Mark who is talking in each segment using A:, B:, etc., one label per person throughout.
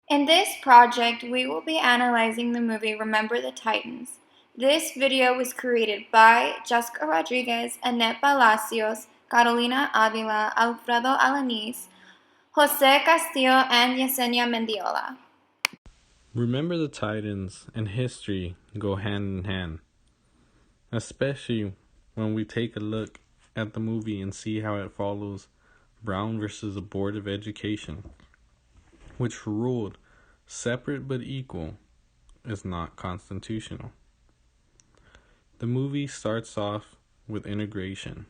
A: In this project, we will be analyzing the movie Remember the Titans. This video was created by Jessica Rodriguez, Annette Palacios, Carolina Avila, Alfredo Alanis, Jose Castillo, and Yesenia Mendiola.
B: Remember the Titans and history go hand in hand, especially when we take a look at the movie and see how it follows Brown versus the Board of Education, which ruled separate but equal is not constitutional. The movie starts off with integration,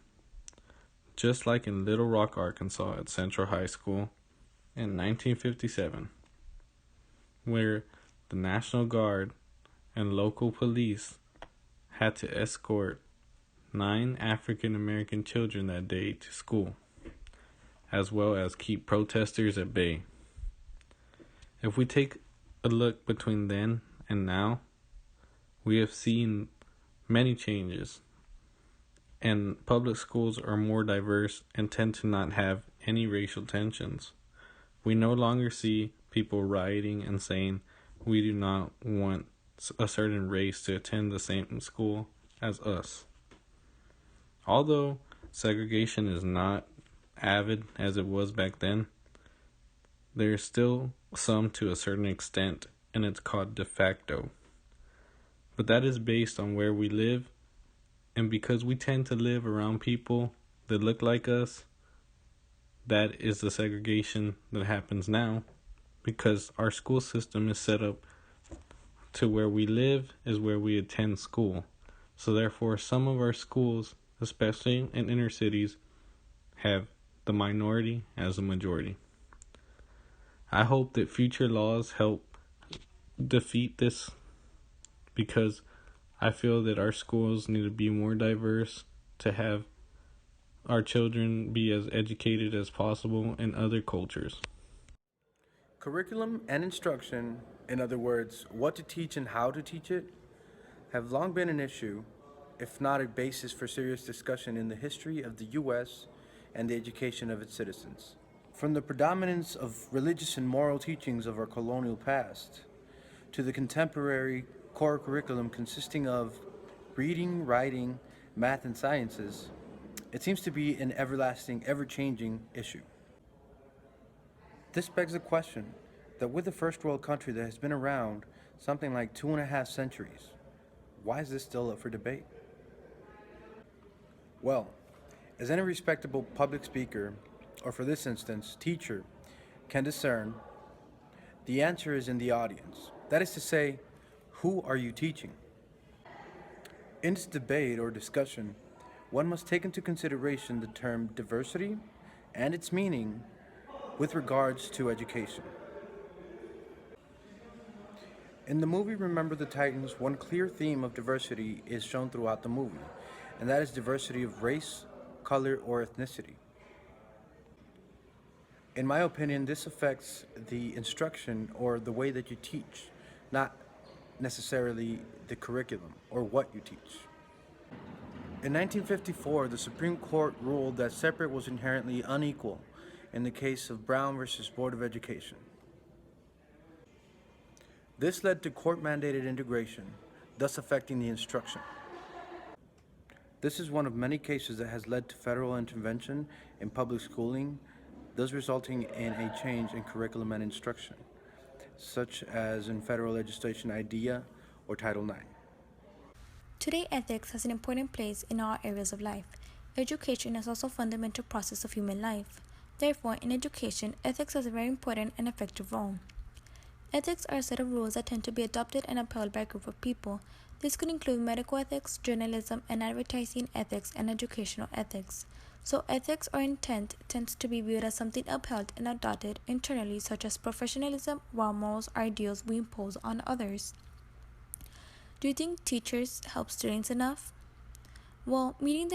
B: just like in Little Rock, Arkansas at Central High School in 1957, where the National Guard and local police had to escort 9 African American children that day to school, as well as keep protesters at bay. If we take a look between then and now, we have seen many changes, and public schools are more diverse and tend to not have any racial tensions. We no longer see people rioting and saying we do not want a certain race to attend the same school as us. Although segregation is not avid as it was back then, there is still some to a certain extent, and it's called de facto. But that is based on where we live, and because we tend to live around people that look like us, that is the segregation that happens now, because our school system is set up to where we live is where we attend school. So therefore, some of our schools, especially in inner cities, have the minority as a majority. I hope that future laws help defeat this, because I feel that our schools need to be more diverse to have our children be as educated as possible in other cultures.
C: Curriculum and instruction, in other words, what to teach and how to teach it, have long been an issue, if not a basis for serious discussion in the history of the U.S. and the education of its citizens. From the predominance of religious and moral teachings of our colonial past, to the contemporary core curriculum consisting of reading, writing, math, and sciences, it seems to be an everlasting, ever-changing issue. This begs the question that with a first world country that has been around something like 2.5 centuries, why is this still up for debate? Well, as any respectable public speaker, or for this instance, teacher, can discern, the answer is in the audience. That is to say, who are you teaching? In this debate or discussion, one must take into consideration the term diversity and its meaning with regards to education. In the movie Remember the Titans, one clear theme of diversity is shown throughout the movie, and that is diversity of race, color, or ethnicity. In my opinion, this affects the instruction or the way that you teach, not necessarily the curriculum or what you teach. In 1954, the Supreme Court ruled that separate was inherently unequal in the case of Brown versus Board of Education. This led to court-mandated integration, thus affecting the instruction. This is one of many cases that has led to federal intervention in public schooling, thus resulting in a change in curriculum and instruction, such as in federal legislation IDEA or Title IX.
D: Today, ethics has an important place in all areas of life. Education is also a fundamental process of human life. Therefore, in education, ethics has a very important and effective role. Ethics are a set of rules that tend to be adopted and upheld by a group of people. This could include medical ethics, journalism and advertising ethics, and educational ethics. So ethics or intent tends to be viewed as something upheld and adopted internally, such as professionalism, while morals are ideals we impose on others. Do you think teachers help students enough? Well, meeting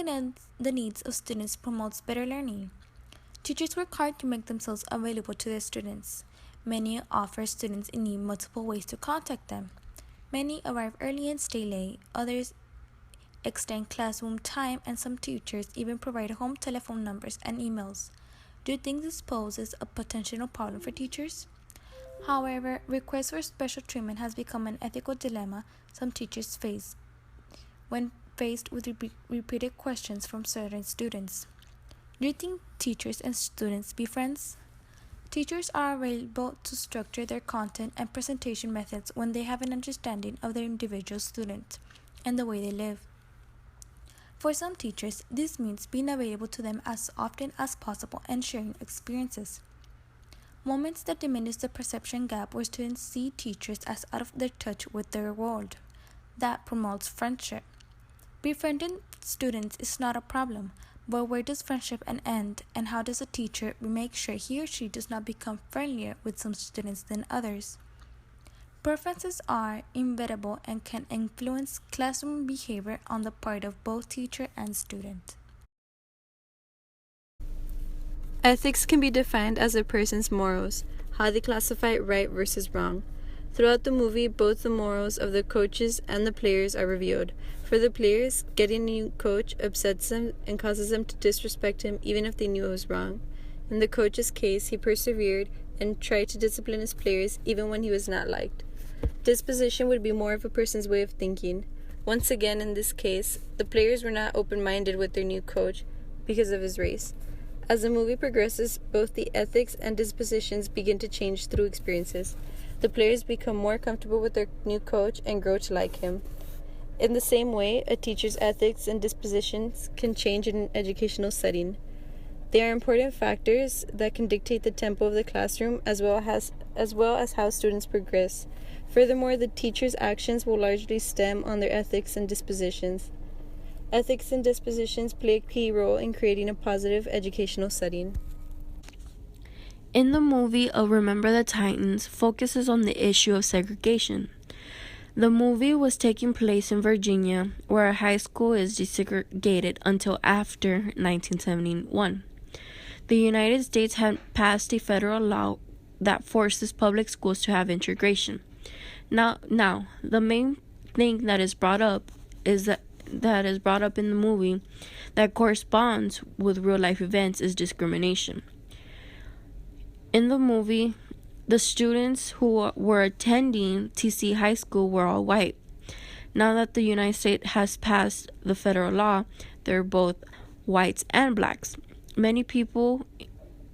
D: the needs of students promotes better learning. Teachers work hard to make themselves available to their students. Many offer students in need multiple ways to contact them. Many arrive early and stay late. Others extend classroom time, and some teachers even provide home telephone numbers and emails. Do you think this poses a potential problem for teachers? However, requests for special treatment has become an ethical dilemma some teachers face when faced with repeated questions from certain students. Do you think teachers and students be friends? Teachers are able to structure their content and presentation methods when they have an understanding of their individual student and the way they live. For some teachers, this means being available to them as often as possible and sharing experiences. Moments that diminish the perception gap where students see teachers as out of their touch with their world. That promotes friendship. Befriending students is not a problem, but where does friendship end, and how does a teacher make sure he or she does not become friendlier with some students than others? Preferences are inevitable and can influence classroom behavior on the part of both teacher and student.
E: Ethics can be defined as a person's morals, how they classify right versus wrong. Throughout the movie, both the morals of the coaches and the players are revealed. For the players, getting a new coach upsets them and causes them to disrespect him even if they knew it was wrong. In the coach's case, he persevered and tried to discipline his players even when he was not liked. Disposition would be more of a person's way of thinking. Once again, in this case, the players were not open-minded with their new coach because of his race. As the movie progresses, both the ethics and dispositions begin to change through experiences. The players become more comfortable with their new coach and grow to like him. In the same way, a teacher's ethics and dispositions can change in an educational setting. They are important factors that can dictate the tempo of the classroom as well as how students progress. Furthermore, the teacher's actions will largely stem on their ethics and dispositions. Ethics and dispositions play a key role in creating a positive educational setting.
F: In the movie Remember the Titans focuses on the issue of segregation. The movie was taking place in Virginia, where a high school is desegregated until after 1971. The United States had passed a federal law that forces public schools to have integration. Now, the main thing that is brought up in the movie that corresponds with real life events is discrimination. In the movie, the students who were attending TC High School were all white. Now that the United States has passed the federal law, they're both whites and blacks. Many people,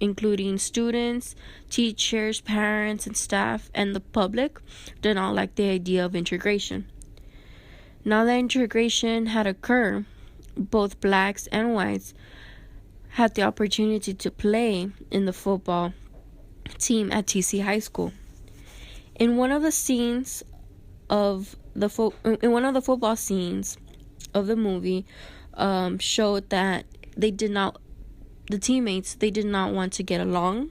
F: including students, teachers, parents, and staff, and the public, did not like the idea of integration. Now that integration had occurred, both blacks and whites had the opportunity to play in the football team at TC High School. In one of the scenes of the football scenes of the movie, showed that the teammates did not want to get along,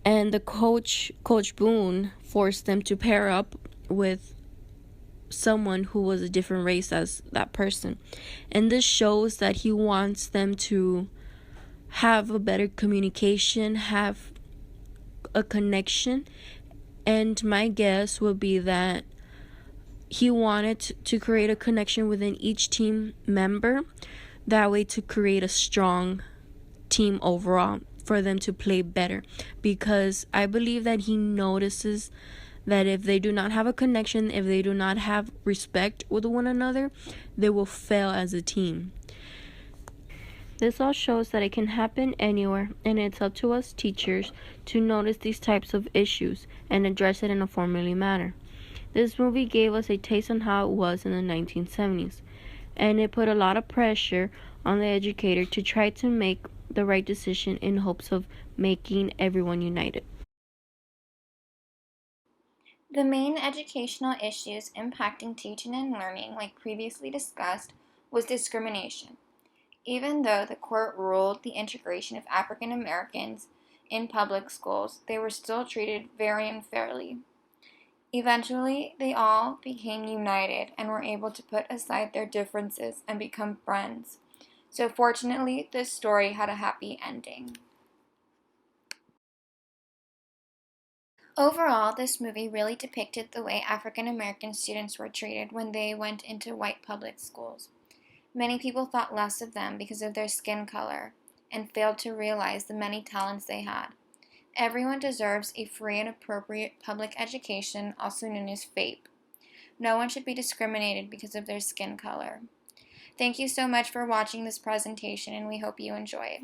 F: and the Coach Boone forced them to pair up with someone who was a different race as that person. And this shows that he wants them to have a better communication, have a connection, and my guess would be that he wanted to create a connection within each team member, that way to create a strong team overall for them to play better, because I believe that he notices that if they do not have a connection, if they do not have respect with one another, they will fail as a team. This all shows that it can happen anywhere, and it's up to us teachers to notice these types of issues and address it in a formally manner. This movie gave us a taste on how it was in the 1970s, and it put a lot of pressure on the educator to try to make the right decision in hopes of making everyone united.
A: The main educational issues impacting teaching and learning, like previously discussed, was discrimination. Even though the court ruled the integration of African Americans in public schools, they were still treated very unfairly. Eventually, they all became united and were able to put aside their differences and become friends. So fortunately, this story had a happy ending. Overall, this movie really depicted the way African American students were treated when they went into white public schools. Many people thought less of them because of their skin color and failed to realize the many talents they had. Everyone deserves a free and appropriate public education, also known as FAPE. No one should be discriminated because of their skin color. Thank you so much for watching this presentation, and we hope you enjoy it.